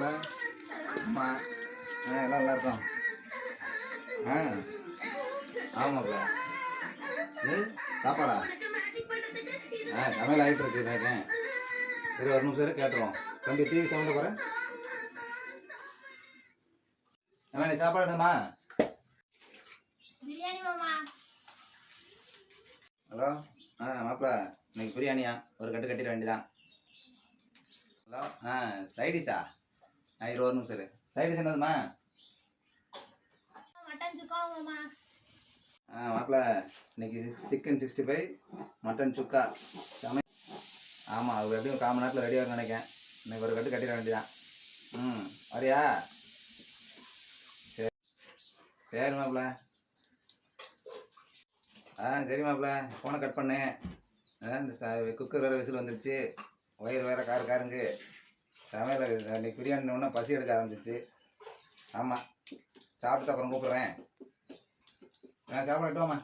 மாப்பிள்ள. ஆமா எல்லாம் நல்லா இருக்கும். ஆமாப்ல. சாப்பாடா? சமையல் ஆகிட்டு இருக்கு. கேட்கேன். சரி ஒரு நிமிஷம் கேட்டுருவோம். தம்பி டிவி சவுண்ட போற. நீ சாப்பாடு எடுமா. பிரியாணி மாமா. ஹலோ. மாப்பிள்ள இன்னைக்கு பிரியாணியா? ஒரு கட்டு கட்டிட வேண்டியதான். ஹலோ. சைடிஷா? இரு ஒரு நிமிஷம். சைடிஷ் என்னதுமா? மட்டன் சுக்கா மாமா. மாப்பிள்ள இன்னைக்கு சிக்கன் 65 மட்டன் சுக்கா. ஆமாம் அது எப்படியும் 1/4 மணி நேரத்தில் ரெடி ஆகும் நினைக்கிறேன். இன்னைக்கு ஒரு கட்டு கட்டிட வேண்டியதான். வரியா? சரி சரி மாப்பிள்ள. சரி மாப்பிள்ள ஃபோனை கட் பண்ணு. இந்த குக்கர் வேறு விசில் வந்துருச்சு. வயிறு வேறு காருங்க. சமையல் இன்னைக்கு பிரியாணி ஒன்றா பசி எடுக்க ஆரம்பிச்சிச்சு. ஆமாம் சாப்பிட்டு அப்புறம் கூப்பிட்றேன். சாப்பிடட்டுவாம்மா.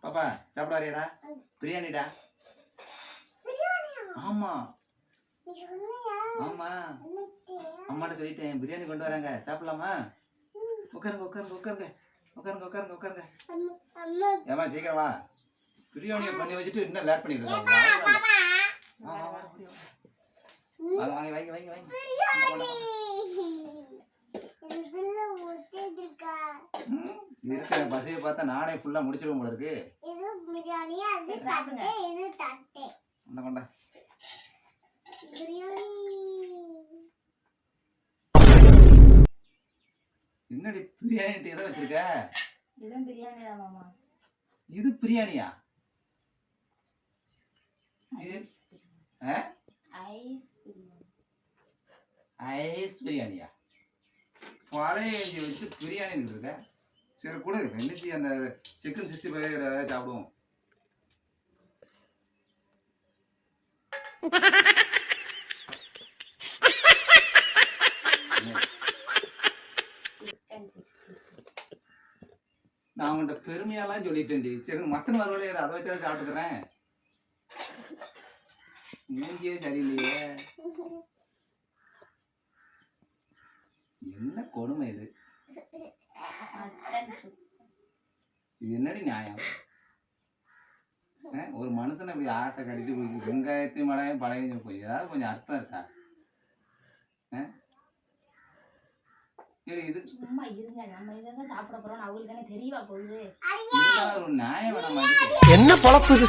பாப்பா சாப்பிட வரையாடா? பிரியாணிடா. ஆமாம் ஆமாம் அம்மாட்ட சொல்லிட்டேன் பிரியாணி கொண்டு வராங்க. சாப்பிடலாமா? உட்காருங்க. ஏமா சீக்கிரம் வா. பிரியாணியை பண்ணி வச்சுட்டு இன்னும் லேட் பண்ணிட்டு இருக்காங்க. வாங்கி இருக்கிற பசியை பார்த்தா நானே ஃபுல்லா முடிச்சிருவோம் போல இருக்கு. கொண்டா என்னடி பிரியாணி எதை வச்சிருக்க? இதுவும் பிரியாணி தான் மாமா. இது பிரியாணியா? ஐஸ் பிரியாணியா? பழைய இஞ்சி வச்சு பிரியாணி இருக்க. சரி கொடு. இன்னைக்கு அந்த சிக்கன் 65 சாப்பிடுவோம். நான் உன்கிட்ட பெருமையாலாம் சொல்லிட்டேன்டி. சரி மட்டன் வரவில்லை, அதை வச்சாதான் சாப்பிட்டுக்கிறேன். மூஞ்சியே சரியில்லையே. என்ன கொடுமை இது? இது என்னடி நியாயம்? ஒரு மனுஷனை இப்படி ஆசை கட்டிட்டு வெங்காயத்தையும் மழையும் பழையும் போய் ஏதாவது கொஞ்சம் அர்த்தம் இருக்கா? இது சும்மா இருங்க. நம்ம இதான் சாப்பிட போறோம். அவங்களுக்கு என்ன தெரியவா போகுது? ஒரு நியாயம் வேணாமா? என்ன பொழப்பு இது?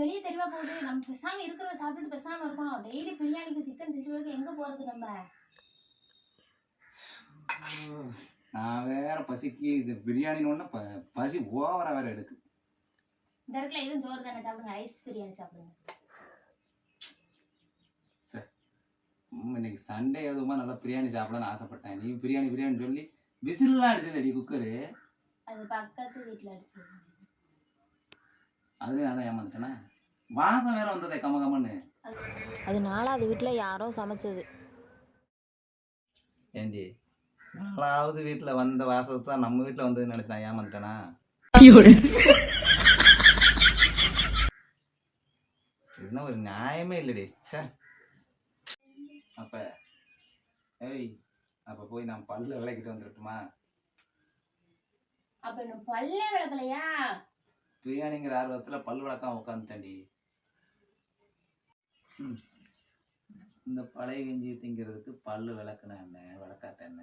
வெளியே தெரியவா போகுது? நம்ம பேசாம இருக்கிறத சாப்பிட்டுட்டு பேசாம இருக்கணும். டெய்லி பிரியாணிக்கு சிக்கன் 65 எங்க போறது நம்ம? நான் வேற பசிக்கு இது பிரியாணின்னு ஒண்ணு பசி ஓவரா வேற எடுக்கு. இந்த இடத்துல எதுவும் சோறு தானே சாப்பிடுங்க. ஐஸ் பிரியாணி சாப்பிடுங்க. இன்னைக்கு சண்டே எதுவுமா நல்லா பிரியாணி சாப்பிடலான்னு ஆசைப்பட்டேன். நீ பிரியாணி சொல்லி விசில்லாம் அடிச்சது குக்கரு. அது பக்கத்து வீட்டுல அடிச்சது. அதுலயும் நான் தான் ஏமாந்துட்டேனா? வாசம் வேற வந்ததே கமகமன்னு. அது 4வது வீட்டுல யாரோ சமைச்சது. ஏண்டி 4வது வீட்டுல வந்த வாசத்தை தான் நம்ம வீட்டுல வந்ததுன்னு நினைச்சு நான் ஏமாந்துட்டேனா? இதுனா ஒரு நியாயமே இல்லடி. அப்ப போய் நான் பல்லு விளக்கிட்டு வந்துடட்டுமா? அப்ப இன்னும் பல்லே விளக்கலையா? பிரியாணிங்கிற ஆர்வத்துல பல்லு விளக்காம உட்காந்துட்டேன்டி. இந்த பழைய கஞ்சி திங்கிறதுக்கு பல்லு விளக்குன என்ன விளக்காட்ட என்ன?